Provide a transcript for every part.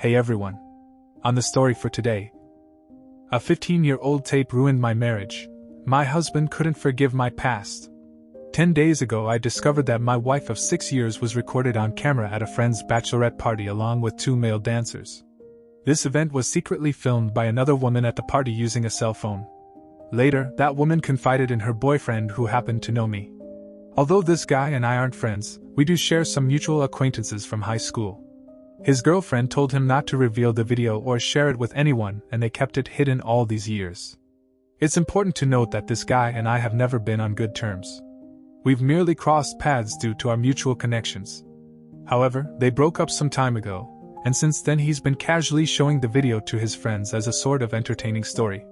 Hey everyone. On the story for today. A 15-year-old tape ruined my marriage. My husband couldn't forgive my past. 10 days ago I discovered that my wife of 6 years was recorded on camera at a friend's bachelorette party along with 2 male dancers. This event was secretly filmed by another woman at the party using a cell phone. Later, that woman confided in her boyfriend who happened to know me. Although this guy and I aren't friends, we do share some mutual acquaintances from high school. His girlfriend told him not to reveal the video or share it with anyone, and they kept it hidden all these years. It's important to note that this guy and I have never been on good terms. We've merely crossed paths due to our mutual connections. However, they broke up some time ago, and since then he's been casually showing the video to his friends as a sort of entertaining story.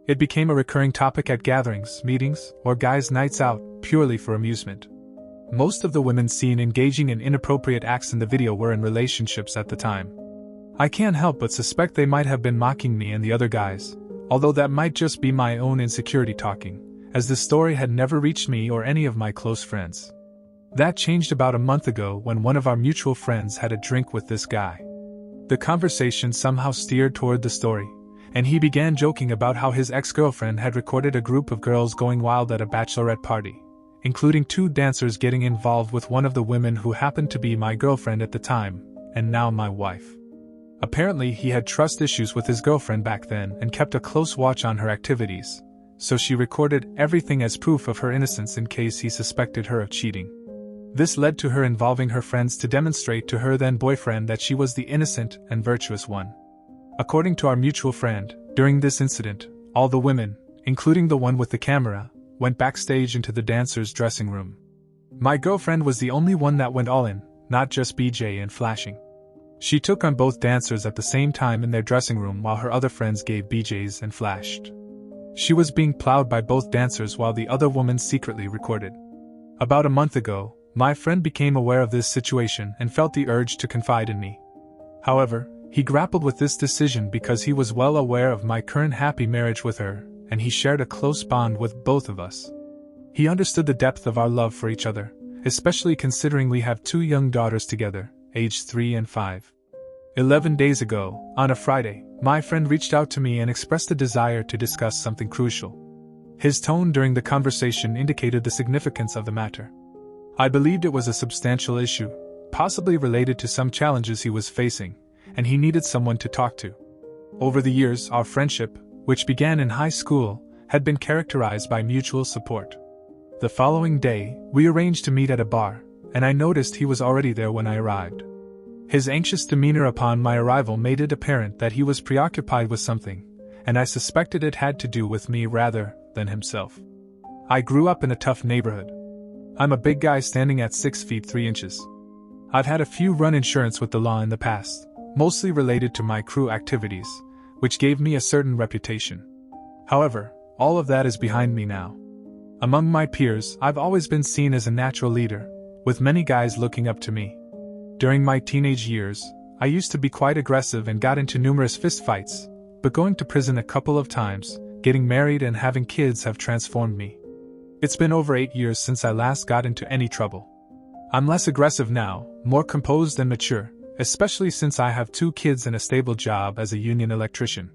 It became a recurring topic at gatherings, meetings, or guys' nights out, purely for amusement. Most of the women seen engaging in inappropriate acts in the video were in relationships at the time. I can't help but suspect they might have been mocking me and the other guys, although that might just be my own insecurity talking, as the story had never reached me or any of my close friends. That changed about a month ago when one of our mutual friends had a drink with this guy. The conversation somehow steered toward the story, and he began joking about how his ex-girlfriend had recorded a group of girls going wild at a bachelorette party, including 2 dancers getting involved with one of the women who happened to be my girlfriend at the time, and now my wife. Apparently he had trust issues with his girlfriend back then and kept a close watch on her activities, so she recorded everything as proof of her innocence in case he suspected her of cheating. This led to her involving her friends to demonstrate to her then boyfriend that she was the innocent and virtuous one. According to our mutual friend, during this incident, all the women, including the one with the camera, went backstage into the dancers' dressing room. My girlfriend was the only one that went all in, not just BJ and flashing. She took on both dancers at the same time in their dressing room while her other friends gave BJs and flashed. She was being plowed by both dancers while the other woman secretly recorded. About a month ago, my friend became aware of this situation and felt the urge to confide in me. However, he grappled with this decision because he was well aware of my current happy marriage with her, and he shared a close bond with both of us. He understood the depth of our love for each other, especially considering we have 2 young daughters together, aged 3 and 5. 11 days ago, on a Friday, my friend reached out to me and expressed a desire to discuss something crucial. His tone during the conversation indicated the significance of the matter. I believed it was a substantial issue, possibly related to some challenges he was facing, and he needed someone to talk to. Over the years, our friendship, which began in high school, had been characterized by mutual support. The following day, we arranged to meet at a bar, and I noticed he was already there when I arrived. His anxious demeanor upon my arrival made it apparent that he was preoccupied with something, and I suspected it had to do with me rather than himself. I grew up in a tough neighborhood. I'm a big guy standing at 6 feet 3 inches. I've had a few run-ins with the law in the past, mostly related to my crew activities, which gave me a certain reputation. However, all of that is behind me now. Among my peers, I've always been seen as a natural leader, with many guys looking up to me. During my teenage years, I used to be quite aggressive and got into numerous fistfights, but going to prison a couple of times, getting married and having kids have transformed me. It's been over 8 years since I last got into any trouble. I'm less aggressive now, more composed and mature, especially since I have 2 kids and a stable job as a union electrician.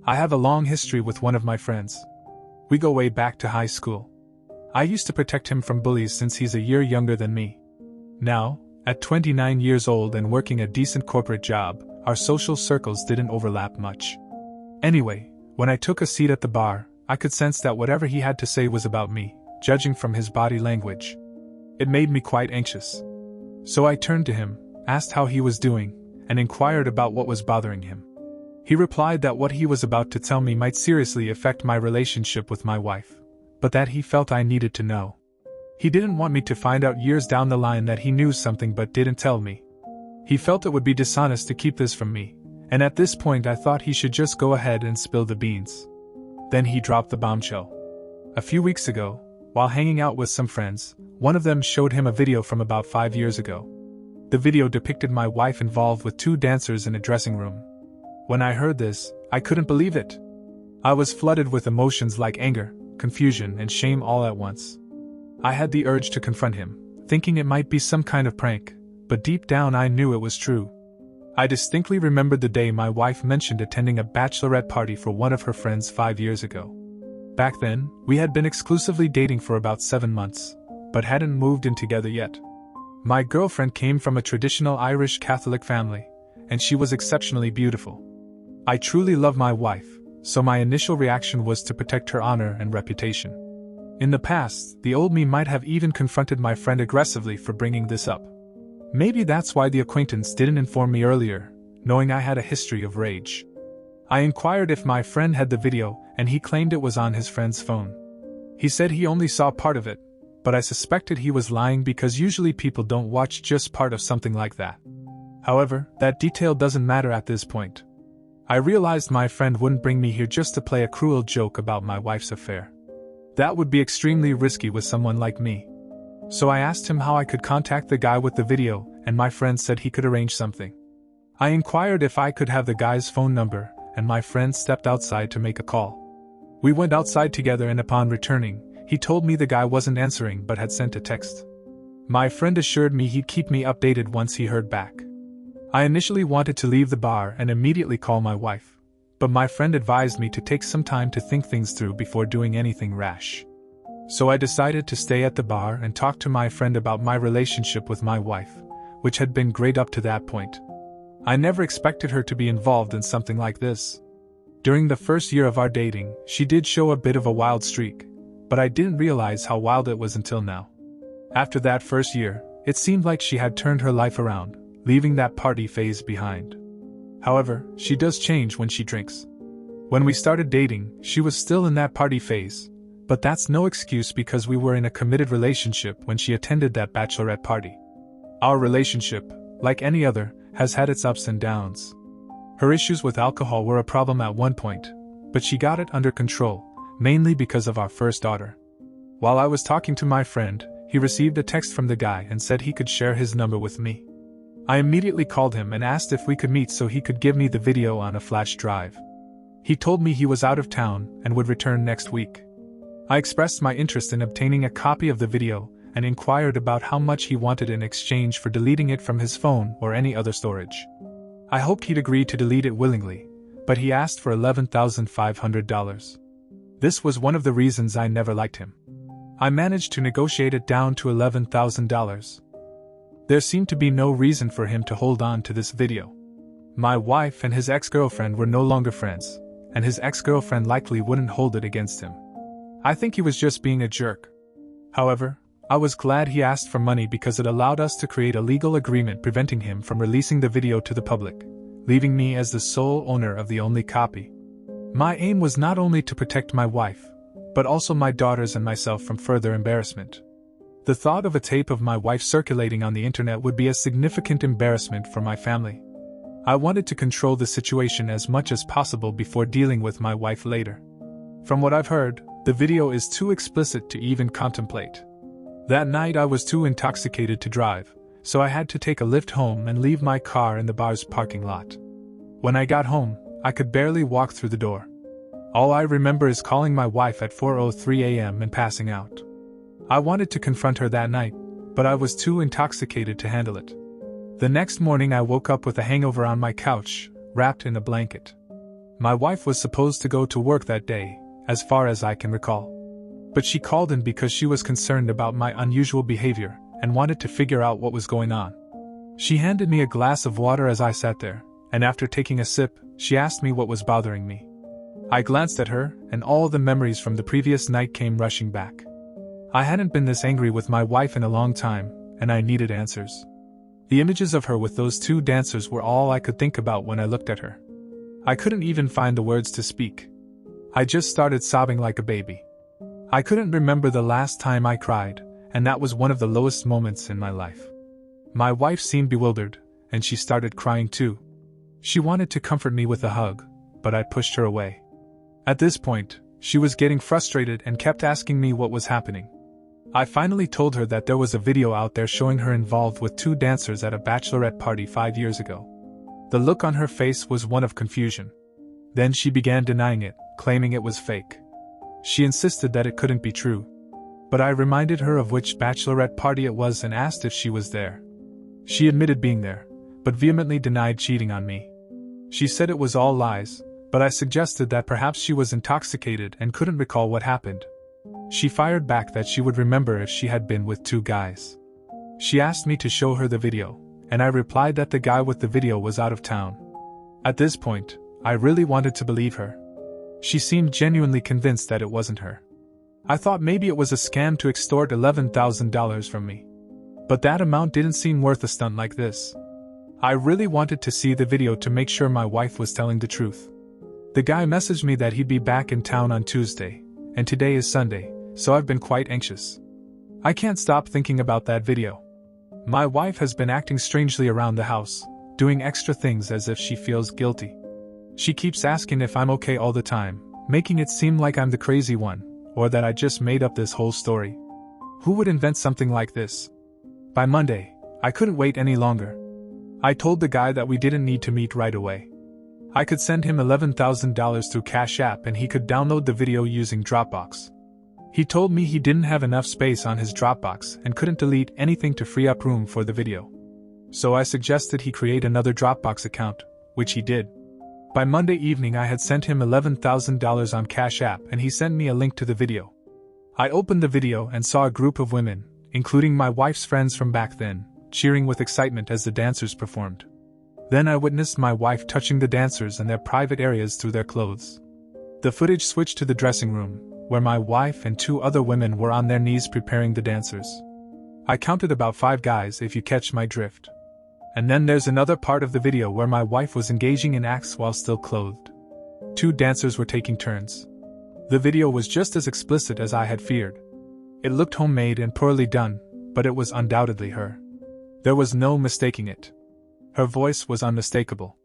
I have a long history with one of my friends. We go way back to high school. I used to protect him from bullies since he's a year younger than me. Now, at 29 years old and working a decent corporate job, our social circles didn't overlap much. Anyway, when I took a seat at the bar, I could sense that whatever he had to say was about me, judging from his body language. It made me quite anxious. So I turned to him, asked how he was doing, and inquired about what was bothering him. He replied that what he was about to tell me might seriously affect my relationship with my wife, but that he felt I needed to know. He didn't want me to find out years down the line that he knew something but didn't tell me. He felt it would be dishonest to keep this from me, and at this point I thought he should just go ahead and spill the beans. Then he dropped the bombshell. A few weeks ago, while hanging out with some friends, one of them showed him a video from about 5 years ago. The video depicted my wife involved with 2 dancers in a dressing room. When I heard this, I couldn't believe it. I was flooded with emotions like anger, confusion, and shame all at once. I had the urge to confront him, thinking it might be some kind of prank, but deep down I knew it was true. I distinctly remembered the day my wife mentioned attending a bachelorette party for one of her friends 5 years ago. Back then, we had been exclusively dating for about 7 months, but hadn't moved in together yet. My girlfriend came from a traditional Irish Catholic family, and she was exceptionally beautiful. I truly love my wife, so my initial reaction was to protect her honor and reputation. In the past, the old me might have even confronted my friend aggressively for bringing this up. Maybe that's why the acquaintance didn't inform me earlier, knowing I had a history of rage. I inquired if my friend had the video, and he claimed it was on his friend's phone. He said he only saw part of it, but I suspected he was lying because usually people don't watch just part of something like that. However, that detail doesn't matter at this point. I realized my friend wouldn't bring me here just to play a cruel joke about my wife's affair. That would be extremely risky with someone like me. So I asked him how I could contact the guy with the video, and my friend said he could arrange something. I inquired if I could have the guy's phone number, and my friend stepped outside to make a call. We went outside together, and upon returning, he told me the guy wasn't answering but had sent a text. My friend assured me he'd keep me updated once he heard back. I initially wanted to leave the bar and immediately call my wife, but my friend advised me to take some time to think things through before doing anything rash. So I decided to stay at the bar and talk to my friend about my relationship with my wife, which had been great up to that point. I never expected her to be involved in something like this. During the first year of our dating, she did show a bit of a wild streak, but I didn't realize how wild it was until now. After that first year, it seemed like she had turned her life around, leaving that party phase behind. However, she does change when she drinks. When we started dating, she was still in that party phase, but that's no excuse because we were in a committed relationship when she attended that bachelorette party. Our relationship, like any other, has had its ups and downs. Her issues with alcohol were a problem at one point, but she got it under control, mainly because of our first daughter. While I was talking to my friend, he received a text from the guy and said he could share his number with me. I immediately called him and asked if we could meet so he could give me the video on a flash drive. He told me he was out of town and would return next week. I expressed my interest in obtaining a copy of the video and inquired about how much he wanted in exchange for deleting it from his phone or any other storage. I hoped he'd agree to delete it willingly, but he asked for $11,500. This was one of the reasons I never liked him. I managed to negotiate it down to $11,000. There seemed to be no reason for him to hold on to this video. My wife and his ex-girlfriend were no longer friends, and his ex-girlfriend likely wouldn't hold it against him. I think he was just being a jerk. However, I was glad he asked for money because it allowed us to create a legal agreement preventing him from releasing the video to the public, leaving me as the sole owner of the only copy. My aim was not only to protect my wife, but also my daughters and myself from further embarrassment. The thought of a tape of my wife circulating on the internet would be a significant embarrassment for my family. I wanted to control the situation as much as possible before dealing with my wife later. From what I've heard, the video is too explicit to even contemplate. That night I was too intoxicated to drive, so I had to take a lift home and leave my car in the bar's parking lot. When I got home, I could barely walk through the door. All I remember is calling my wife at 4:03 a.m. and passing out. I wanted to confront her that night, but I was too intoxicated to handle it. The next morning I woke up with a hangover on my couch, wrapped in a blanket. My wife was supposed to go to work that day, as far as I can recall. But she called in because she was concerned about my unusual behavior and wanted to figure out what was going on. She handed me a glass of water as I sat there, and after taking a sip, she asked me what was bothering me. I glanced at her, and all the memories from the previous night came rushing back. I hadn't been this angry with my wife in a long time, and I needed answers. The images of her with those two dancers were all I could think about when I looked at her. I couldn't even find the words to speak. I just started sobbing like a baby. I couldn't remember the last time I cried, and that was one of the lowest moments in my life. My wife seemed bewildered, and she started crying too. She wanted to comfort me with a hug, but I pushed her away. At this point, she was getting frustrated and kept asking me what was happening. I finally told her that there was a video out there showing her involved with two dancers at a bachelorette party 5 years ago. The look on her face was one of confusion. Then she began denying it, claiming it was fake. She insisted that it couldn't be true. But I reminded her of which bachelorette party it was and asked if she was there. She admitted being there, but vehemently denied cheating on me. She said it was all lies, but I suggested that perhaps she was intoxicated and couldn't recall what happened. She fired back that she would remember if she had been with 2 guys. She asked me to show her the video, and I replied that the guy with the video was out of town. At this point, I really wanted to believe her. She seemed genuinely convinced that it wasn't her. I thought maybe it was a scam to extort $11,000 from me. But that amount didn't seem worth a stunt like this. I really wanted to see the video to make sure my wife was telling the truth. The guy messaged me that he'd be back in town on Tuesday, and today is Sunday, so I've been quite anxious. I can't stop thinking about that video. My wife has been acting strangely around the house, doing extra things as if she feels guilty. She keeps asking if I'm okay all the time, making it seem like I'm the crazy one, or that I just made up this whole story. Who would invent something like this? By Monday, I couldn't wait any longer. I told the guy that we didn't need to meet right away. I could send him $11,000 through Cash App and he could download the video using Dropbox. He told me he didn't have enough space on his Dropbox and couldn't delete anything to free up room for the video. So I suggested he create another Dropbox account, which he did. By Monday evening I had sent him $11,000 on Cash App and he sent me a link to the video. I opened the video and saw a group of women, including my wife's friends from back then, cheering with excitement as the dancers performed. Then I witnessed my wife touching the dancers in their private areas through their clothes. The footage switched to the dressing room, where my wife and 2 other women were on their knees preparing the dancers. I counted about 5 guys, if you catch my drift. And then there's another part of the video where my wife was engaging in acts while still clothed. 2 dancers were taking turns. The video was just as explicit as I had feared. It looked homemade and poorly done, but it was undoubtedly her. There was no mistaking it. Her voice was unmistakable.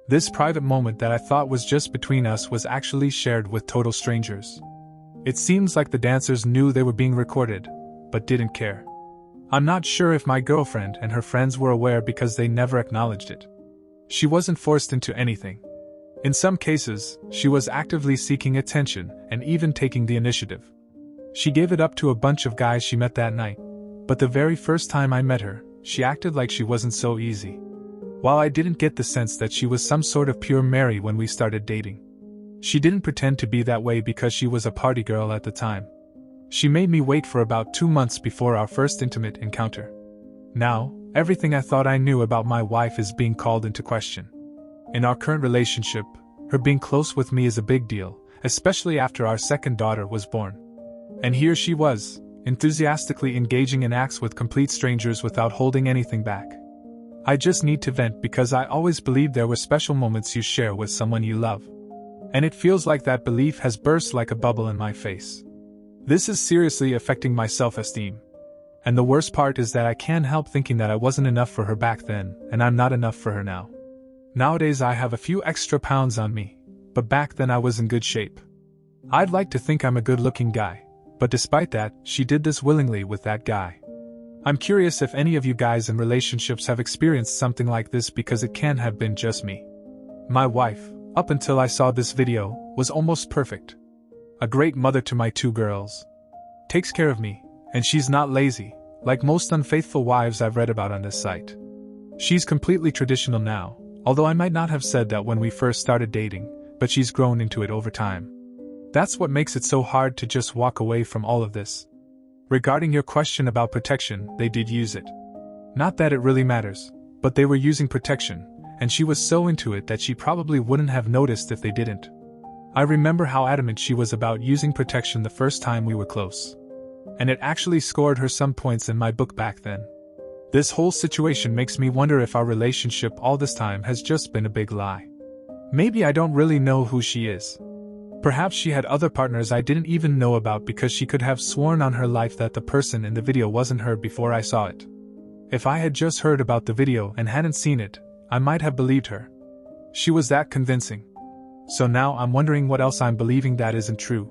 This private moment that I thought was just between us was actually shared with total strangers. It seems like the dancers knew they were being recorded, but didn't care. I'm not sure if my girlfriend and her friends were aware because they never acknowledged it. She wasn't forced into anything. In some cases, she was actively seeking attention and even taking the initiative. She gave it up to a bunch of guys she met that night, but the very first time I met her, she acted like she wasn't so easy. While I didn't get the sense that she was some sort of pure Mary when we started dating. She didn't pretend to be that way because she was a party girl at the time. She made me wait for about 2 months before our first intimate encounter. Now, everything I thought I knew about my wife is being called into question. In our current relationship, her being close with me is a big deal, especially after our second daughter was born. And here she was, enthusiastically engaging in acts with complete strangers without holding anything back. I just need to vent because I always believed there were special moments you share with someone you love. And it feels like that belief has burst like a bubble in my face. This is seriously affecting my self-esteem. And the worst part is that I can't help thinking that I wasn't enough for her back then, and I'm not enough for her now. Nowadays I have a few extra pounds on me, but back then I was in good shape. I'd like to think I'm a good-looking guy, but despite that, she did this willingly with that guy. I'm curious if any of you guys in relationships have experienced something like this because it can't have been just me. My wife, up until I saw this video, was almost perfect. A great mother to my 2 girls. Takes care of me, and she's not lazy, like most unfaithful wives I've read about on this site. She's completely traditional now, although I might not have said that when we first started dating, but she's grown into it over time. That's what makes it so hard to just walk away from all of this. Regarding your question about protection, they did use it. Not that it really matters, but they were using protection, and she was so into it that she probably wouldn't have noticed if they didn't. I remember how adamant she was about using protection the first time we were close. And it actually scored her some points in my book back then. This whole situation makes me wonder if our relationship all this time has just been a big lie. Maybe I don't really know who she is. Perhaps she had other partners I didn't even know about because she could have sworn on her life that the person in the video wasn't her before I saw it. If I had just heard about the video and hadn't seen it, I might have believed her. She was that convincing. So now I'm wondering what else I'm believing that isn't true.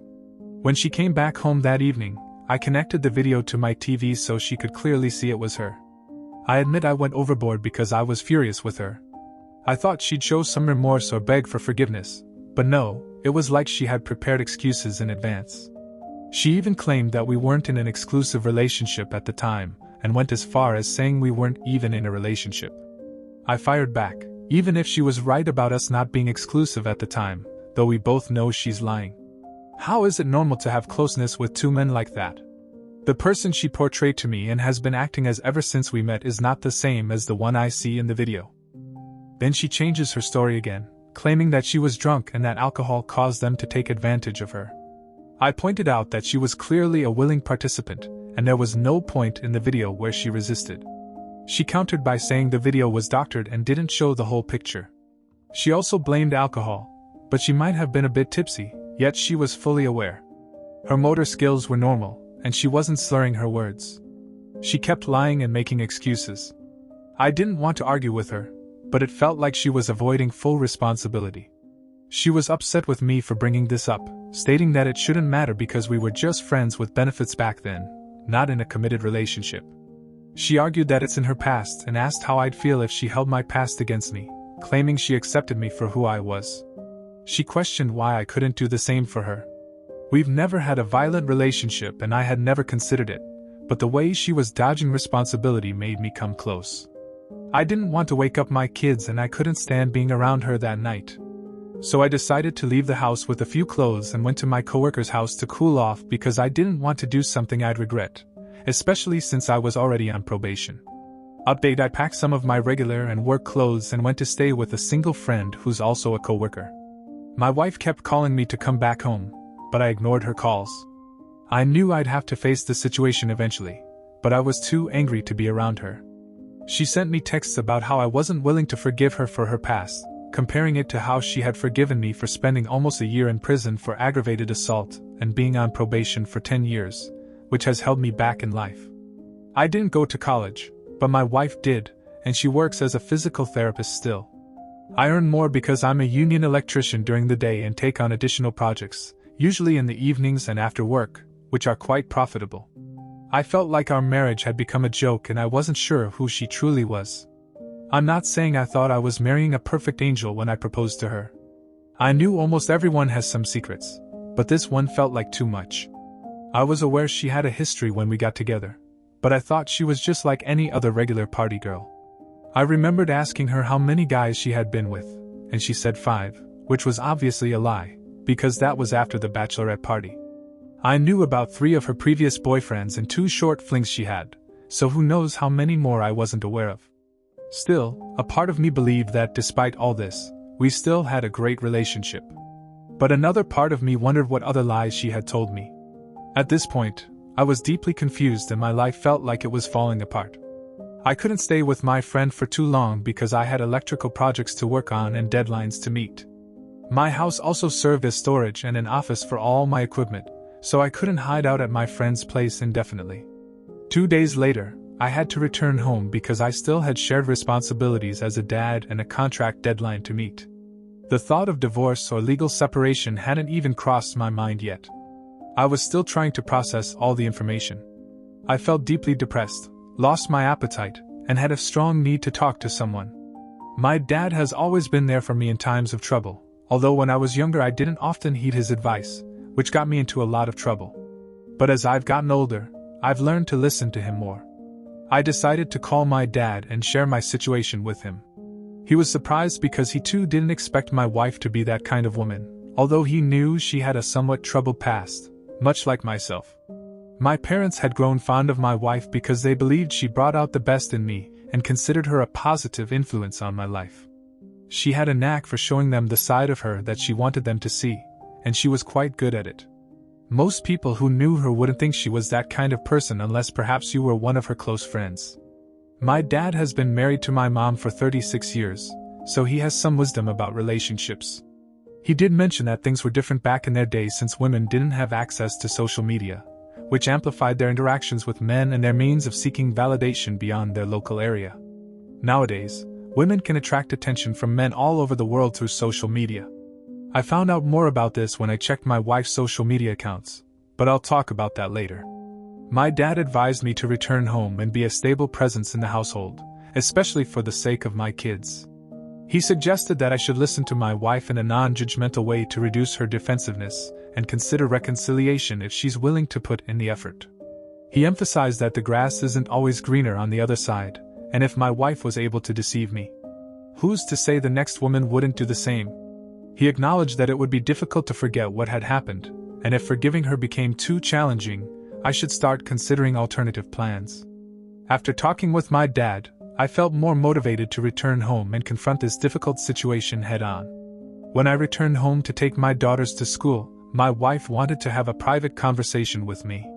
When she came back home that evening, I connected the video to my TV so she could clearly see it was her. I admit I went overboard because I was furious with her. I thought she'd show some remorse or beg for forgiveness, but no, it was like she had prepared excuses in advance. She even claimed that we weren't in an exclusive relationship at the time, and went as far as saying we weren't even in a relationship. I fired back, even if she was right about us not being exclusive at the time, though we both know she's lying. How is it normal to have closeness with two men like that? The person she portrayed to me and has been acting as ever since we met is not the same as the one I see in the video. Then she changes her story again, claiming that she was drunk and that alcohol caused them to take advantage of her. I pointed out that she was clearly a willing participant, and there was no point in the video where she resisted. She countered by saying the video was doctored and didn't show the whole picture. She also blamed alcohol, but she might have been a bit tipsy, yet she was fully aware. Her motor skills were normal, and she wasn't slurring her words. She kept lying and making excuses. I didn't want to argue with her, but it felt like she was avoiding full responsibility. She was upset with me for bringing this up, stating that it shouldn't matter because we were just friends with benefits back then, not in a committed relationship. She argued that it's in her past and asked how I'd feel if she held my past against me, claiming she accepted me for who I was. She questioned why I couldn't do the same for her. We've never had a violent relationship and I had never considered it, but the way she was dodging responsibility made me come close. I didn't want to wake up my kids and I couldn't stand being around her that night. So I decided to leave the house with a few clothes and went to my coworker's house to cool off because I didn't want to do something I'd regret, especially since I was already on probation. Update: I packed some of my regular and work clothes and went to stay with a single friend who's also a coworker. My wife kept calling me to come back home, but I ignored her calls. I knew I'd have to face the situation eventually, but I was too angry to be around her. She sent me texts about how I wasn't willing to forgive her for her past, comparing it to how she had forgiven me for spending almost a year in prison for aggravated assault and being on probation for 10 years, which has held me back in life. I didn't go to college, but my wife did, and she works as a physical therapist still. I earn more because I'm a union electrician during the day and take on additional projects, usually in the evenings and after work, which are quite profitable. I felt like our marriage had become a joke and I wasn't sure who she truly was. I'm not saying I thought I was marrying a perfect angel when I proposed to her. I knew almost everyone has some secrets, but this one felt like too much. I was aware she had a history when we got together, but I thought she was just like any other regular party girl. I remembered asking her how many guys she had been with, and she said 5, which was obviously a lie, because that was after the bachelorette party. I knew about 3 of her previous boyfriends and 2 short flings she had, so who knows how many more I wasn't aware of. Still, a part of me believed that despite all this, we still had a great relationship. But another part of me wondered what other lies she had told me. At this point, I was deeply confused and my life felt like it was falling apart. I couldn't stay with my friend for too long because I had electrical projects to work on and deadlines to meet. My house also served as storage and an office for all my equipment, so I couldn't hide out at my friend's place indefinitely. 2 days later, I had to return home because I still had shared responsibilities as a dad and a contract deadline to meet. The thought of divorce or legal separation hadn't even crossed my mind yet. I was still trying to process all the information. I felt deeply depressed, lost my appetite, and had a strong need to talk to someone. My dad has always been there for me in times of trouble, although when I was younger I didn't often heed his advice, which got me into a lot of trouble. But as I've gotten older, I've learned to listen to him more. I decided to call my dad and share my situation with him. He was surprised because he too didn't expect my wife to be that kind of woman, although he knew she had a somewhat troubled past, much like myself. My parents had grown fond of my wife because they believed she brought out the best in me and considered her a positive influence on my life. She had a knack for showing them the side of her that she wanted them to see, and she was quite good at it. Most people who knew her wouldn't think she was that kind of person unless perhaps you were one of her close friends. My dad has been married to my mom for 36 years, so he has some wisdom about relationships. He did mention that things were different back in their day since women didn't have access to social media, which amplified their interactions with men and their means of seeking validation beyond their local area. Nowadays, women can attract attention from men all over the world through social media. I found out more about this when I checked my wife's social media accounts, but I'll talk about that later. My dad advised me to return home and be a stable presence in the household, especially for the sake of my kids. He suggested that I should listen to my wife in a non-judgmental way to reduce her defensiveness and consider reconciliation if she's willing to put in the effort. He emphasized that the grass isn't always greener on the other side, and if my wife was able to deceive me, Who's to say the next woman wouldn't do the same? He acknowledged that it would be difficult to forget what had happened, and if forgiving her became too challenging, I should start considering alternative plans. After talking with my dad, I felt more motivated to return home and confront this difficult situation head-on. When I returned home to take my daughters to school, my wife wanted to have a private conversation with me.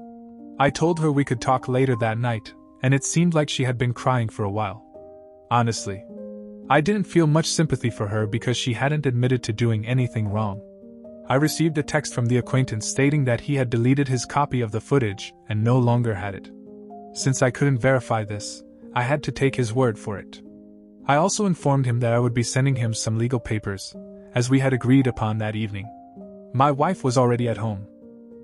I told her we could talk later that night, and it seemed like she had been crying for a while. Honestly, I didn't feel much sympathy for her because she hadn't admitted to doing anything wrong. I received a text from the acquaintance stating that he had deleted his copy of the footage and no longer had it. Since I couldn't verify this, I had to take his word for it. I also informed him that I would be sending him some legal papers, as we had agreed upon that evening. My wife was already at home.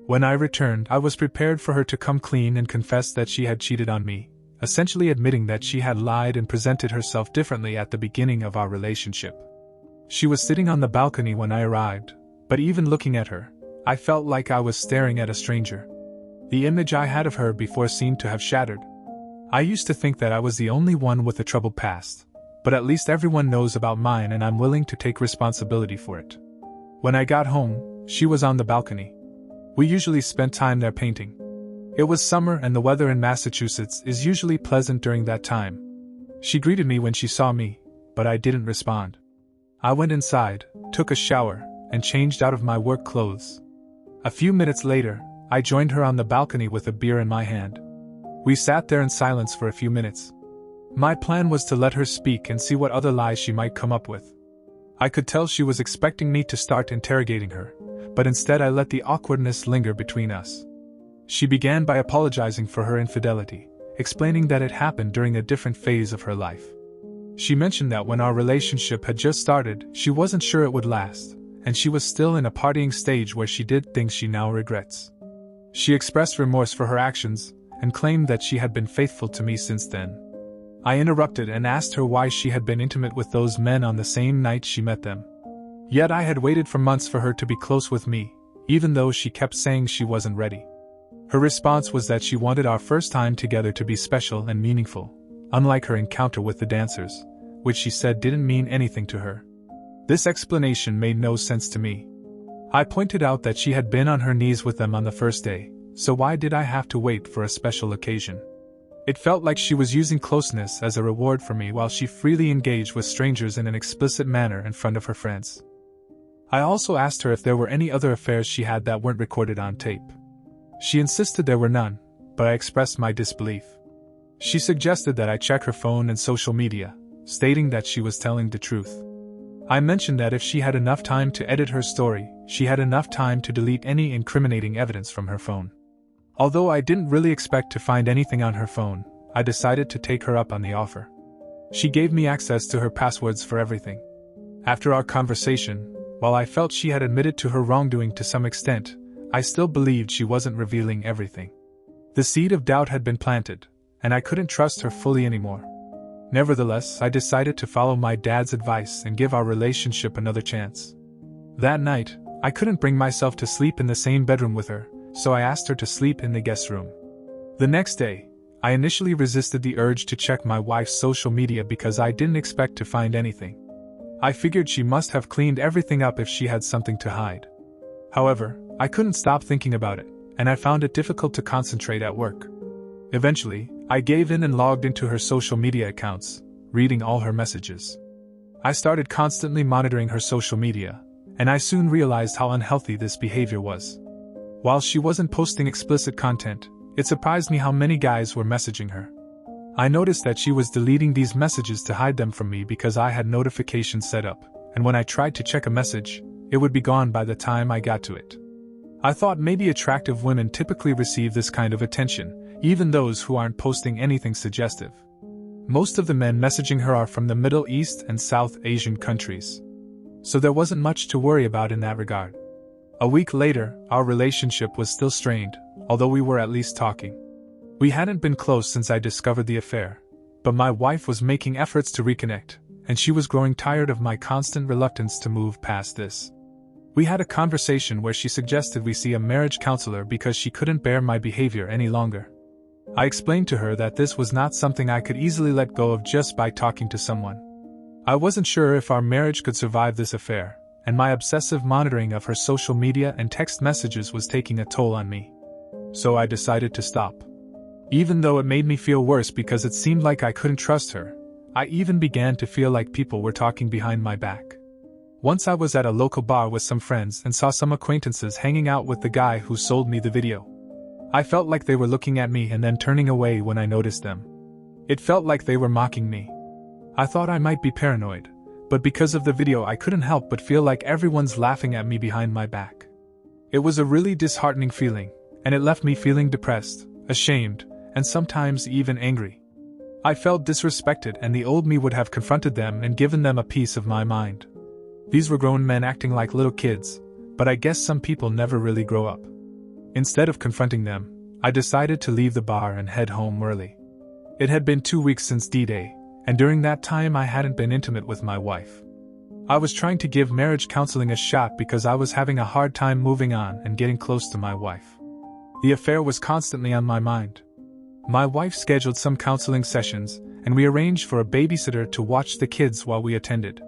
When I returned, I was prepared for her to come clean and confess that she had cheated on me, essentially admitting that she had lied and presented herself differently at the beginning of our relationship. She was sitting on the balcony when I arrived, but even looking at her, I felt like I was staring at a stranger. The image I had of her before seemed to have shattered. I used to think that I was the only one with a troubled past, but at least everyone knows about mine and I'm willing to take responsibility for it. When I got home, she was on the balcony. We usually spent time there painting. It was summer and the weather in Massachusetts is usually pleasant during that time. She greeted me when she saw me, but I didn't respond. I went inside, took a shower, and changed out of my work clothes. A few minutes later, I joined her on the balcony with a beer in my hand. We sat there in silence for a few minutes. My plan was to let her speak and see what other lies she might come up with. I could tell she was expecting me to start interrogating her, but instead I let the awkwardness linger between us. She began by apologizing for her infidelity, explaining that it happened during a different phase of her life. She mentioned that when our relationship had just started, she wasn't sure it would last, and she was still in a partying stage where she did things she now regrets. She expressed remorse for her actions, and claimed that she had been faithful to me since then. I interrupted and asked her why she had been intimate with those men on the same night she met them. Yet I had waited for months for her to be close with me, even though she kept saying she wasn't ready. Her response was that she wanted our first time together to be special and meaningful, unlike her encounter with the dancers, which she said didn't mean anything to her. This explanation made no sense to me. I pointed out that she had been on her knees with them on the first day, so why did I have to wait for a special occasion? It felt like she was using closeness as a reward for me while she freely engaged with strangers in an explicit manner in front of her friends. I also asked her if there were any other affairs she had that weren't recorded on tape. She insisted there were none, but I expressed my disbelief. She suggested that I check her phone and social media, stating that she was telling the truth. I mentioned that if she had enough time to edit her story, she had enough time to delete any incriminating evidence from her phone. Although I didn't really expect to find anything on her phone, I decided to take her up on the offer. She gave me access to her passwords for everything. After our conversation, while I felt she had admitted to her wrongdoing to some extent, I still believed she wasn't revealing everything. The seed of doubt had been planted, and I couldn't trust her fully anymore. Nevertheless, I decided to follow my dad's advice and give our relationship another chance. That night, I couldn't bring myself to sleep in the same bedroom with her, so I asked her to sleep in the guest room. The next day, I initially resisted the urge to check my wife's social media because I didn't expect to find anything. I figured she must have cleaned everything up if she had something to hide. However, I couldn't stop thinking about it, and I found it difficult to concentrate at work. Eventually, I gave in and logged into her social media accounts, reading all her messages. I started constantly monitoring her social media, and I soon realized how unhealthy this behavior was. While she wasn't posting explicit content, it surprised me how many guys were messaging her. I noticed that she was deleting these messages to hide them from me because I had notifications set up, and when I tried to check a message, it would be gone by the time I got to it. I thought maybe attractive women typically receive this kind of attention, even those who aren't posting anything suggestive. Most of the men messaging her are from the Middle East and South Asian countries. So there wasn't much to worry about in that regard. A week later, our relationship was still strained, although we were at least talking. We hadn't been close since I discovered the affair, but my wife was making efforts to reconnect, and she was growing tired of my constant reluctance to move past this. We had a conversation where she suggested we see a marriage counselor because she couldn't bear my behavior any longer. I explained to her that this was not something I could easily let go of just by talking to someone. I wasn't sure if our marriage could survive this affair, and my obsessive monitoring of her social media and text messages was taking a toll on me. So I decided to stop. Even though it made me feel worse because it seemed like I couldn't trust her, I even began to feel like people were talking behind my back. Once I was at a local bar with some friends and saw some acquaintances hanging out with the guy who sold me the video. I felt like they were looking at me and then turning away when I noticed them. It felt like they were mocking me. I thought I might be paranoid, but because of the video I couldn't help but feel like everyone's laughing at me behind my back. It was a really disheartening feeling, and it left me feeling depressed, ashamed, and sometimes even angry. I felt disrespected, and the old me would have confronted them and given them a piece of my mind. These were grown men acting like little kids, but I guess some people never really grow up. Instead of confronting them, I decided to leave the bar and head home early. It had been 2 weeks since D-Day, and during that time I hadn't been intimate with my wife. I was trying to give marriage counseling a shot because I was having a hard time moving on and getting close to my wife. The affair was constantly on my mind. My wife scheduled some counseling sessions, and we arranged for a babysitter to watch the kids while we attended.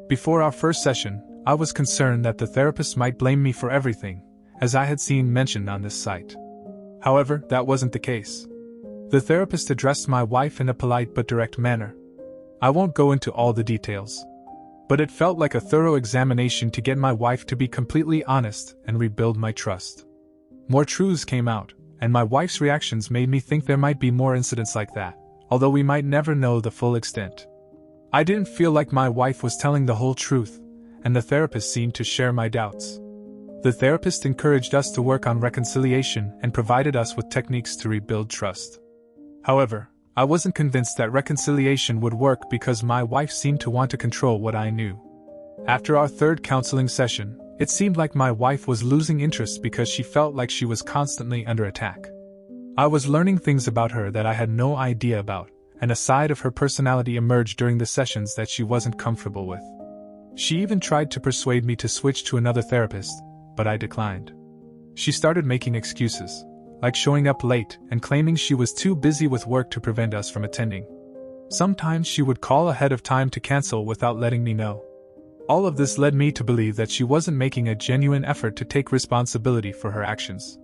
Before our first session, I was concerned that the therapist might blame me for everything, as I had seen mentioned on this site. However, that wasn't the case. The therapist addressed my wife in a polite but direct manner. I won't go into all the details, but it felt like a thorough examination to get my wife to be completely honest and rebuild my trust. More truths came out, and my wife's reactions made me think there might be more incidents like that, although we might never know the full extent. I didn't feel like my wife was telling the whole truth, and the therapist seemed to share my doubts. The therapist encouraged us to work on reconciliation and provided us with techniques to rebuild trust. However, I wasn't convinced that reconciliation would work because my wife seemed to want to control what I knew. After our third counseling session, it seemed like my wife was losing interest because she felt like she was constantly under attack. I was learning things about her that I had no idea about, and a side of her personality emerged during the sessions that she wasn't comfortable with. She even tried to persuade me to switch to another therapist, but I declined. She started making excuses, like showing up late and claiming she was too busy with work to prevent us from attending. Sometimes she would call ahead of time to cancel without letting me know. All of this led me to believe that she wasn't making a genuine effort to take responsibility for her actions.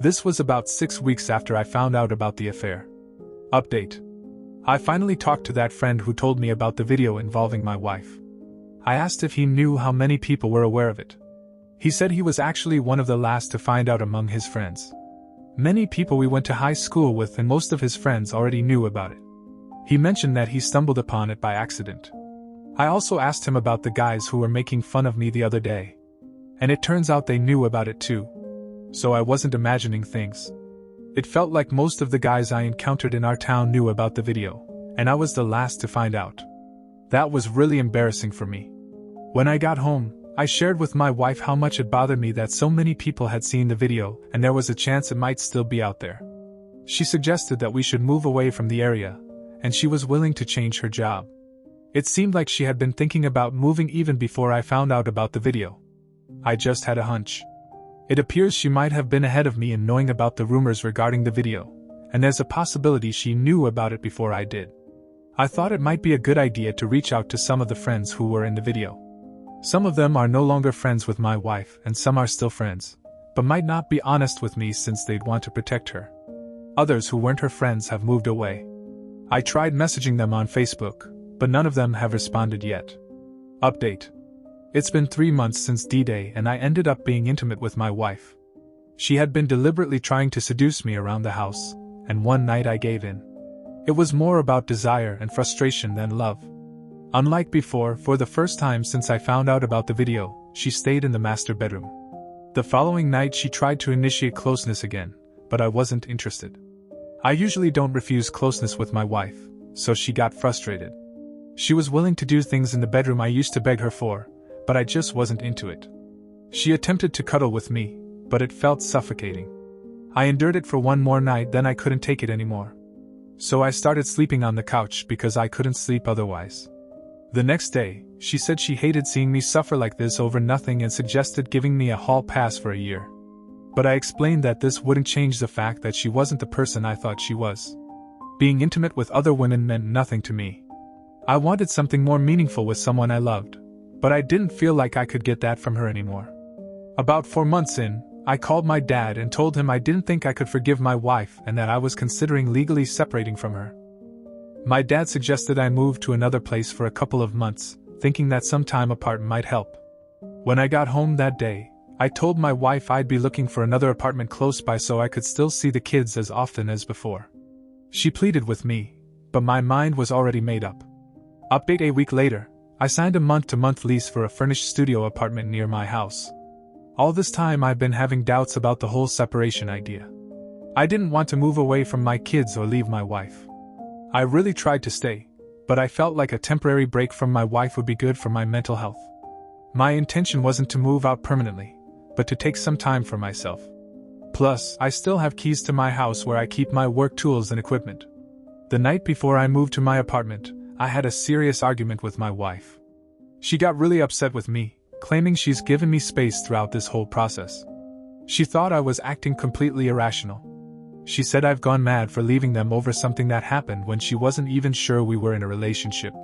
This was about 6 weeks after I found out about the affair. Update. I finally talked to that friend who told me about the video involving my wife. I asked if he knew how many people were aware of it. He said he was actually one of the last to find out among his friends. Many people we went to high school with and most of his friends already knew about it. He mentioned that he stumbled upon it by accident. I also asked him about the guys who were making fun of me the other day. And it turns out they knew about it too. So I wasn't imagining things. It felt like most of the guys I encountered in our town knew about the video, and I was the last to find out. That was really embarrassing for me. When I got home, I shared with my wife how much it bothered me that so many people had seen the video and there was a chance it might still be out there. She suggested that we should move away from the area, and she was willing to change her job. It seemed like she had been thinking about moving even before I found out about the video. I just had a hunch. It appears she might have been ahead of me in knowing about the rumors regarding the video, and there's a possibility she knew about it before I did. I thought it might be a good idea to reach out to some of the friends who were in the video. Some of them are no longer friends with my wife and some are still friends, but might not be honest with me since they'd want to protect her. Others who weren't her friends have moved away. I tried messaging them on Facebook, but none of them have responded yet. Update. It's been 3 months since D-Day and I ended up being intimate with my wife. She had been deliberately trying to seduce me around the house, and one night I gave in. It was more about desire and frustration than love. Unlike before, for the first time since I found out about the video, she stayed in the master bedroom. The following night she tried to initiate closeness again, but I wasn't interested. I usually don't refuse closeness with my wife, so she got frustrated. She was willing to do things in the bedroom I used to beg her for, but I just wasn't into it. She attempted to cuddle with me, but it felt suffocating. I endured it for one more night, then I couldn't take it anymore. So I started sleeping on the couch because I couldn't sleep otherwise. The next day, she said she hated seeing me suffer like this over nothing and suggested giving me a hall pass for a year. But I explained that this wouldn't change the fact that she wasn't the person I thought she was. Being intimate with other women meant nothing to me. I wanted something more meaningful with someone I loved, but I didn't feel like I could get that from her anymore. About 4 months in, I called my dad and told him I didn't think I could forgive my wife and that I was considering legally separating from her. My dad suggested I move to another place for a couple of months, thinking that some time apart might help. When I got home that day, I told my wife I'd be looking for another apartment close by so I could still see the kids as often as before. She pleaded with me, but my mind was already made up. Update: a week later, I signed a month-to-month lease for a furnished studio apartment near my house. All this time I've been having doubts about the whole separation idea. I didn't want to move away from my kids or leave my wife. I really tried to stay, but I felt like a temporary break from my wife would be good for my mental health. My intention wasn't to move out permanently, but to take some time for myself. Plus, I still have keys to my house where I keep my work tools and equipment. The night before I moved to my apartment, I had a serious argument with my wife. She got really upset with me, claiming she's given me space throughout this whole process. She thought I was acting completely irrational. She said I've gone mad for leaving them over something that happened when she wasn't even sure we were in a relationship.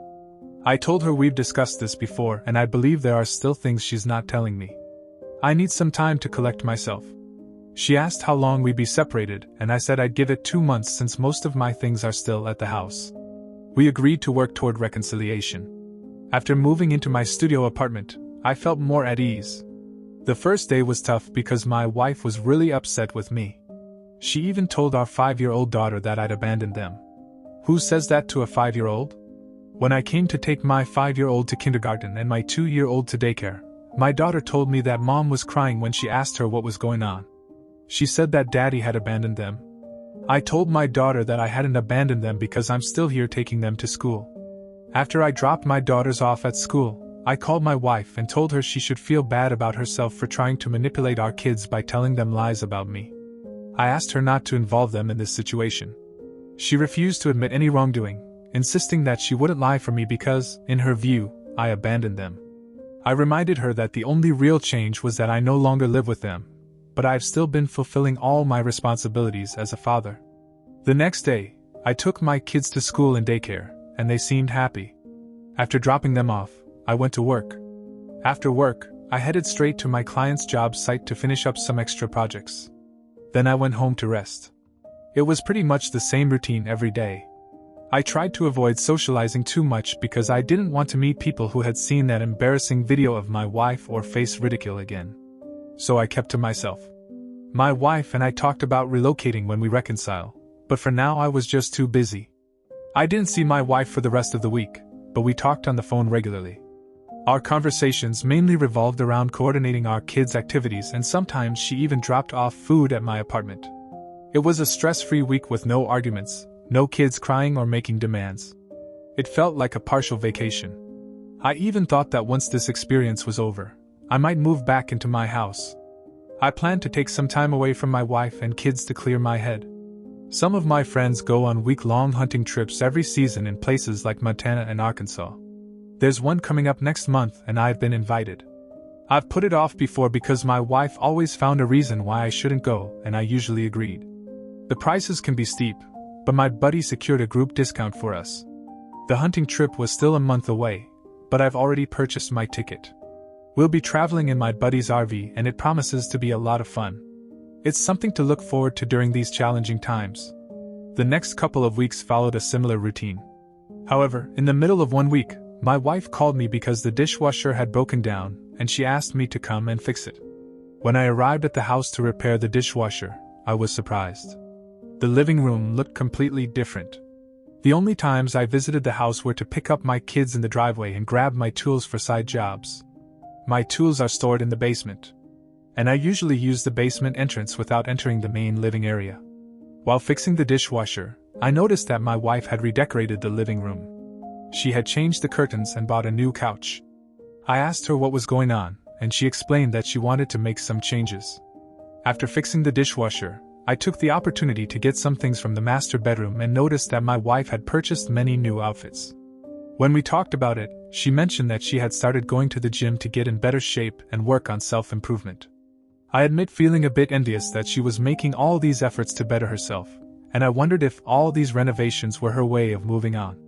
I told her we've discussed this before and I believe there are still things she's not telling me. I need some time to collect myself. She asked how long we'd be separated, and I said I'd give it 2 months since most of my things are still at the house. We agreed to work toward reconciliation. After moving into my studio apartment, I felt more at ease. The first day was tough because my wife was really upset with me. She even told our 5-year-old daughter that I'd abandoned them. Who says that to a 5-year-old? When I came to take my 5-year-old to kindergarten and my 2-year-old to daycare, my daughter told me that mom was crying when she asked her what was going on. She said that daddy had abandoned them. I told my daughter that I hadn't abandoned them because I'm still here taking them to school. After I dropped my daughters off at school, I called my wife and told her she should feel bad about herself for trying to manipulate our kids by telling them lies about me. I asked her not to involve them in this situation. She refused to admit any wrongdoing, insisting that she wouldn't lie for me because, in her view, I abandoned them. I reminded her that the only real change was that I no longer live with them, but I've still been fulfilling all my responsibilities as a father. The next day, I took my kids to school and daycare, and they seemed happy. After dropping them off, I went to work. After work, I headed straight to my client's job site to finish up some extra projects. Then I went home to rest. It was pretty much the same routine every day. I tried to avoid socializing too much because I didn't want to meet people who had seen that embarrassing video of my wife or face ridicule again. So I kept to myself. My wife and I talked about relocating when we reconcile, but for now I was just too busy. I didn't see my wife for the rest of the week, but we talked on the phone regularly. Our conversations mainly revolved around coordinating our kids' activities, and sometimes she even dropped off food at my apartment. It was a stress-free week with no arguments, no kids crying or making demands. It felt like a partial vacation. I even thought that once this experience was over, I might move back into my house. I planned to take some time away from my wife and kids to clear my head. Some of my friends go on week-long hunting trips every season in places like Montana and Arkansas. There's one coming up next month and I've been invited. I've put it off before because my wife always found a reason why I shouldn't go, and I usually agreed. The prices can be steep, but my buddy secured a group discount for us. The hunting trip was still a month away, but I've already purchased my ticket. We'll be traveling in my buddy's RV and it promises to be a lot of fun. It's something to look forward to during these challenging times. The next couple of weeks followed a similar routine. However, in the middle of one week, my wife called me because the dishwasher had broken down, and she asked me to come and fix it. When I arrived at the house to repair the dishwasher, I was surprised. The living room looked completely different. The only times I visited the house were to pick up my kids in the driveway and grab my tools for side jobs. My tools are stored in the basement, and I usually use the basement entrance without entering the main living area. While fixing the dishwasher, I noticed that my wife had redecorated the living room. She had changed the curtains and bought a new couch. I asked her what was going on, and she explained that she wanted to make some changes. After fixing the dishwasher, I took the opportunity to get some things from the master bedroom and noticed that my wife had purchased many new outfits. When we talked about it, she mentioned that she had started going to the gym to get in better shape and work on self-improvement. I admit feeling a bit envious that she was making all these efforts to better herself, and I wondered if all these renovations were her way of moving on.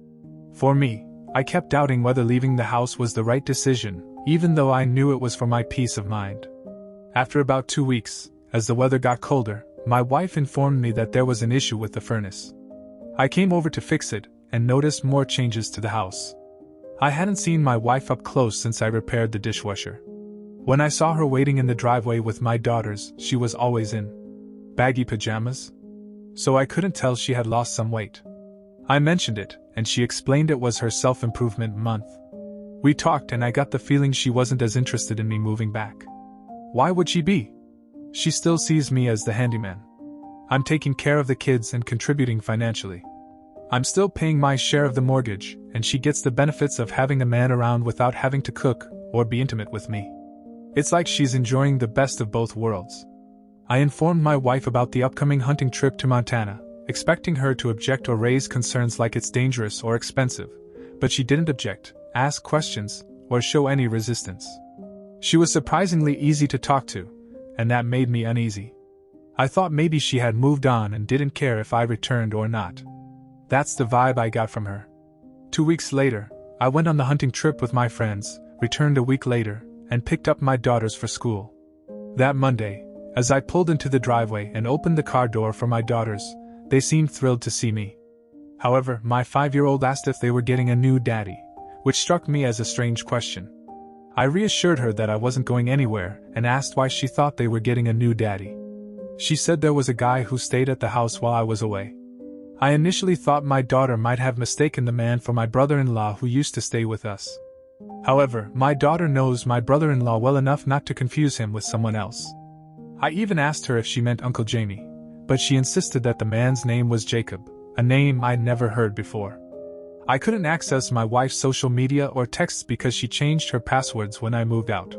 For me, I kept doubting whether leaving the house was the right decision, even though I knew it was for my peace of mind. After about 2 weeks, as the weather got colder, my wife informed me that there was an issue with the furnace. I came over to fix it, and noticed more changes to the house. I hadn't seen my wife up close since I repaired the dishwasher. When I saw her waiting in the driveway with my daughters, she was always in baggy pajamas. So I couldn't tell she had lost some weight. I mentioned it, and she explained it was her self-improvement month. We talked and I got the feeling she wasn't as interested in me moving back. Why would she be? She still sees me as the handyman. I'm taking care of the kids and contributing financially. I'm still paying my share of the mortgage, and she gets the benefits of having a man around without having to cook or be intimate with me. It's like she's enjoying the best of both worlds. I informed my wife about the upcoming hunting trip to Montana, expecting her to object or raise concerns like it's dangerous or expensive, but she didn't object, ask questions, or show any resistance. She was surprisingly easy to talk to, and that made me uneasy. I thought maybe she had moved on and didn't care if I returned or not. That's the vibe I got from her. 2 weeks later, I went on the hunting trip with my friends, returned a week later, and picked up my daughters for school. That Monday, as I pulled into the driveway and opened the car door for my daughters, they seemed thrilled to see me. However, my 5-year-old asked if they were getting a new daddy, which struck me as a strange question. I reassured her that I wasn't going anywhere and asked why she thought they were getting a new daddy. She said there was a guy who stayed at the house while I was away. I initially thought my daughter might have mistaken the man for my brother-in-law who used to stay with us. However, my daughter knows my brother-in-law well enough not to confuse him with someone else. I even asked her if she meant Uncle Jamie, but she insisted that the man's name was Jacob, a name I'd never heard before. I couldn't access my wife's social media or texts because she changed her passwords when I moved out.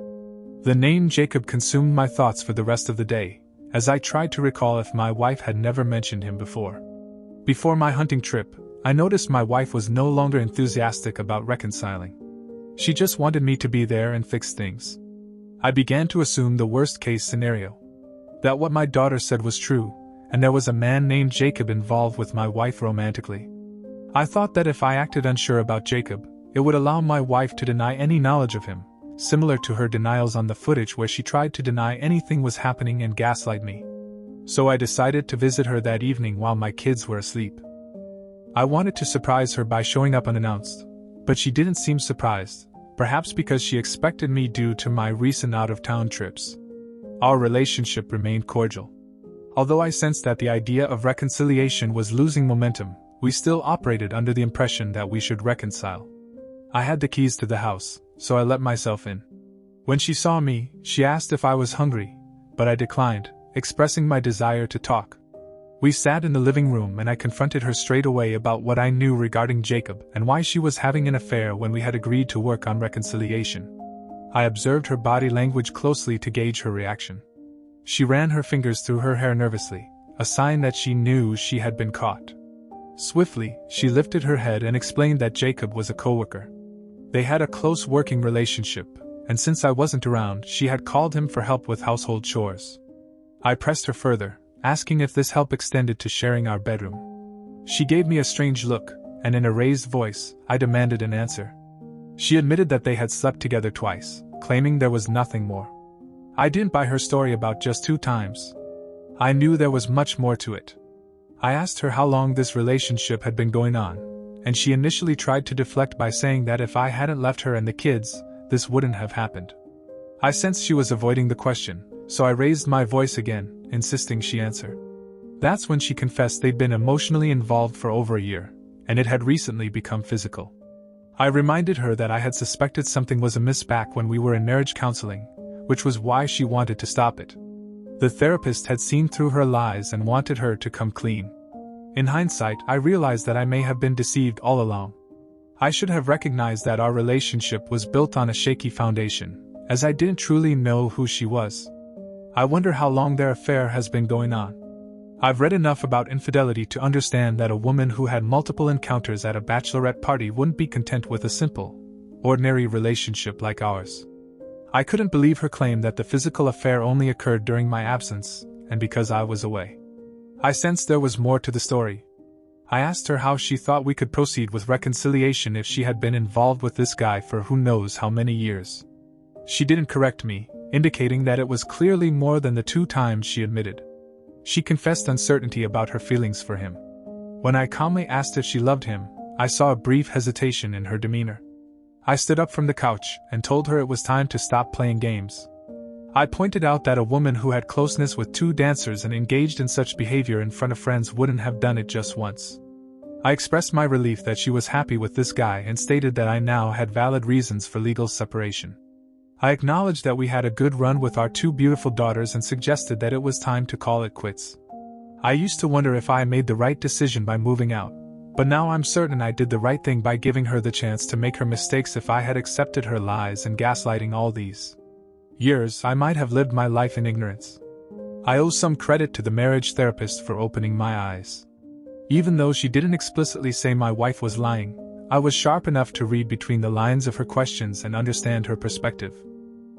The name Jacob consumed my thoughts for the rest of the day, as I tried to recall if my wife had never mentioned him before. Before my hunting trip, I noticed my wife was no longer enthusiastic about reconciling. She just wanted me to be there and fix things. I began to assume the worst-case scenario. That what my daughter said was true, and there was a man named Jacob involved with my wife romantically. I thought that if I acted unsure about Jacob, it would allow my wife to deny any knowledge of him, similar to her denials on the footage where she tried to deny anything was happening and gaslight me. So I decided to visit her that evening while my kids were asleep. I wanted to surprise her by showing up unannounced, but she didn't seem surprised, perhaps because she expected me due to my recent out-of-town trips. Our relationship remained cordial. Although I sensed that the idea of reconciliation was losing momentum, we still operated under the impression that we should reconcile. I had the keys to the house, so I let myself in. When she saw me, she asked if I was hungry, but I declined, expressing my desire to talk. We sat in the living room and I confronted her straight away about what I knew regarding Jacob and why she was having an affair when we had agreed to work on reconciliation. I observed her body language closely to gauge her reaction. She ran her fingers through her hair nervously, a sign that she knew she had been caught. Swiftly, she lifted her head and explained that Jacob was a coworker. They had a close working relationship, and since I wasn't around, she had called him for help with household chores. I pressed her further, asking if this help extended to sharing our bedroom. She gave me a strange look, and in a raised voice, I demanded an answer. She admitted that they had slept together twice, claiming there was nothing more. I didn't buy her story about just 2 times. I knew there was much more to it. I asked her how long this relationship had been going on, and she initially tried to deflect by saying that if I hadn't left her and the kids, this wouldn't have happened. I sensed she was avoiding the question, so I raised my voice again, insisting she answer. That's when she confessed they'd been emotionally involved for over a year, and it had recently become physical. I reminded her that I had suspected something was amiss back when we were in marriage counseling, which was why she wanted to stop it. The therapist had seen through her lies and wanted her to come clean. In hindsight, I realized that I may have been deceived all along. I should have recognized that our relationship was built on a shaky foundation, as I didn't truly know who she was. I wonder how long their affair has been going on. I've read enough about infidelity to understand that a woman who had multiple encounters at a bachelorette party wouldn't be content with a simple, ordinary relationship like ours. I couldn't believe her claim that the physical affair only occurred during my absence, and because I was away. I sensed there was more to the story. I asked her how she thought we could proceed with reconciliation if she had been involved with this guy for who knows how many years. She didn't correct me, indicating that it was clearly more than the 2 times she admitted. She confessed uncertainty about her feelings for him. When I calmly asked if she loved him, I saw a brief hesitation in her demeanor. I stood up from the couch and told her it was time to stop playing games. I pointed out that a woman who had closeness with 2 dancers and engaged in such behavior in front of friends wouldn't have done it just once. I expressed my relief that she was happy with this guy and stated that I now had valid reasons for legal separation. I acknowledged that we had a good run with our 2 beautiful daughters and suggested that it was time to call it quits. I used to wonder if I made the right decision by moving out, but now I'm certain I did the right thing by giving her the chance to make her mistakes. If I had accepted her lies and gaslighting all these years, I might have lived my life in ignorance. I owe some credit to the marriage therapist for opening my eyes. Even though she didn't explicitly say my wife was lying, I was sharp enough to read between the lines of her questions and understand her perspective.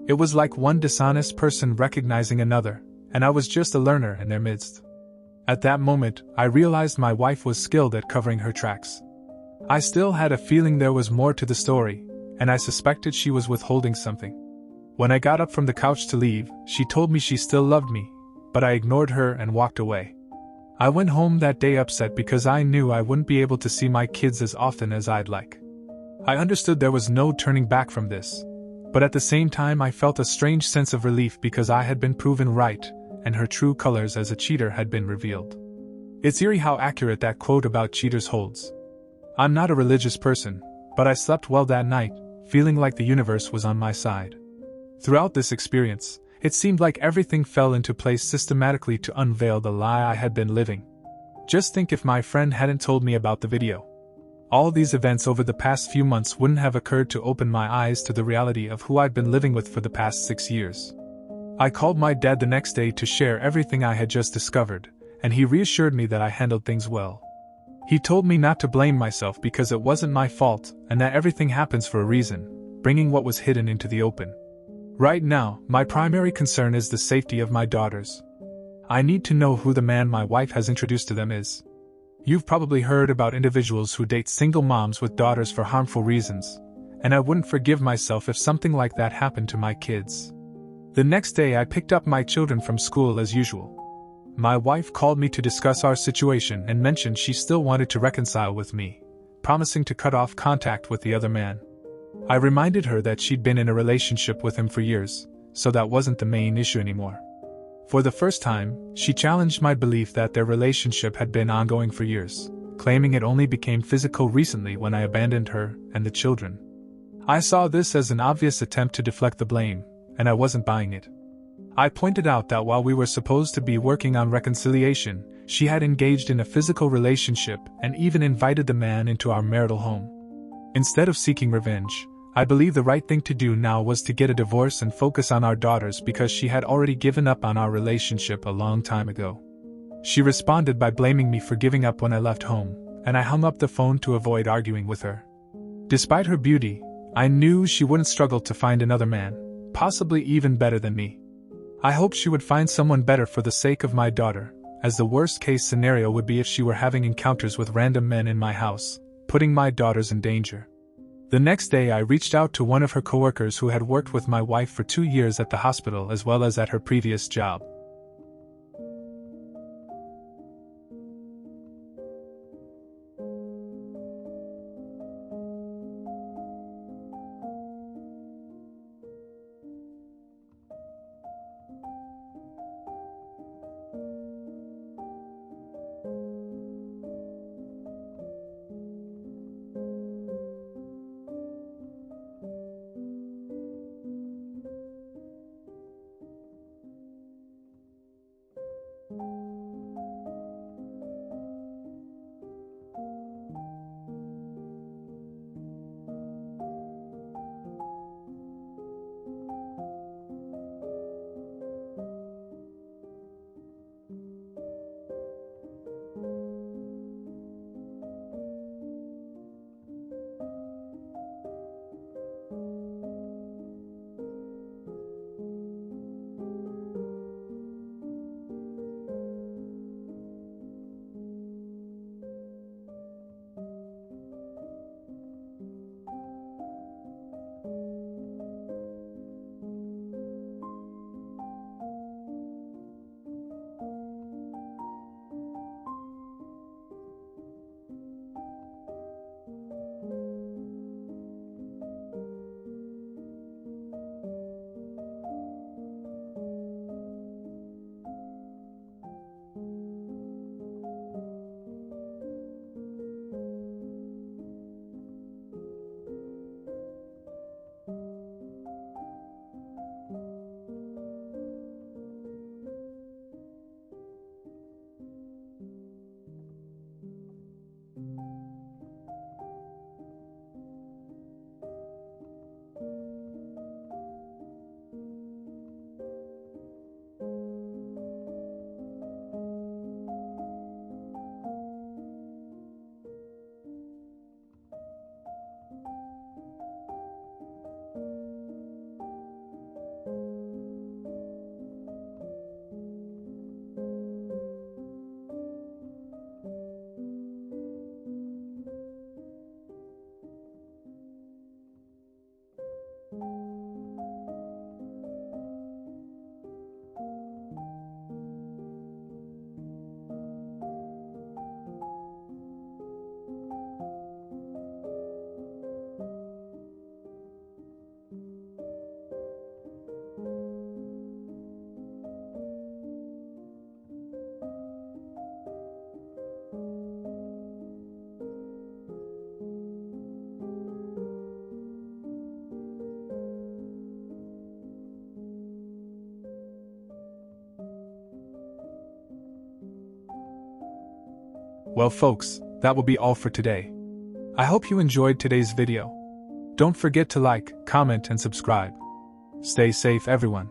It was like one dishonest person recognizing another, and I was just a learner in their midst. At that moment, I realized my wife was skilled at covering her tracks. I still had a feeling there was more to the story, and I suspected she was withholding something. When I got up from the couch to leave, she told me she still loved me, but I ignored her and walked away. I went home that day upset because I knew I wouldn't be able to see my kids as often as I'd like. I understood there was no turning back from this, but at the same time I felt a strange sense of relief because I had been proven right, and her true colors as a cheater had been revealed. It's eerie how accurate that quote about cheaters holds. I'm not a religious person, but I slept well that night, feeling like the universe was on my side. Throughout this experience, it seemed like everything fell into place systematically to unveil the lie I had been living. Just think if my friend hadn't told me about the video. All these events over the past few months wouldn't have occurred to open my eyes to the reality of who I'd been living with for the past 6 years. I called my dad the next day to share everything I had just discovered, and he reassured me that I handled things well. He told me not to blame myself because it wasn't my fault and that everything happens for a reason, bringing what was hidden into the open. Right now, my primary concern is the safety of my daughters. I need to know who the man my wife has introduced to them is. You've probably heard about individuals who date single moms with daughters for harmful reasons, and I wouldn't forgive myself if something like that happened to my kids. The next day I picked up my children from school as usual. My wife called me to discuss our situation and mentioned she still wanted to reconcile with me, promising to cut off contact with the other man. I reminded her that she'd been in a relationship with him for years, so that wasn't the main issue anymore. For the first time, she challenged my belief that their relationship had been ongoing for years, claiming it only became physical recently when I abandoned her and the children. I saw this as an obvious attempt to deflect the blame, and I wasn't buying it. I pointed out that while we were supposed to be working on reconciliation, she had engaged in a physical relationship and even invited the man into our marital home. Instead of seeking revenge, I believe the right thing to do now was to get a divorce and focus on our daughters because she had already given up on our relationship a long time ago. She responded by blaming me for giving up when I left home, and I hung up the phone to avoid arguing with her. Despite her beauty, I knew she wouldn't struggle to find another man, possibly even better than me. I hoped she would find someone better for the sake of my daughter, as the worst-case scenario would be if she were having encounters with random men in my house, putting my daughters in danger. The next day I reached out to one of her coworkers who had worked with my wife for 2 years at the hospital as well as at her previous job. Well folks, that will be all for today. I hope you enjoyed today's video. Don't forget to like, comment and subscribe. Stay safe everyone.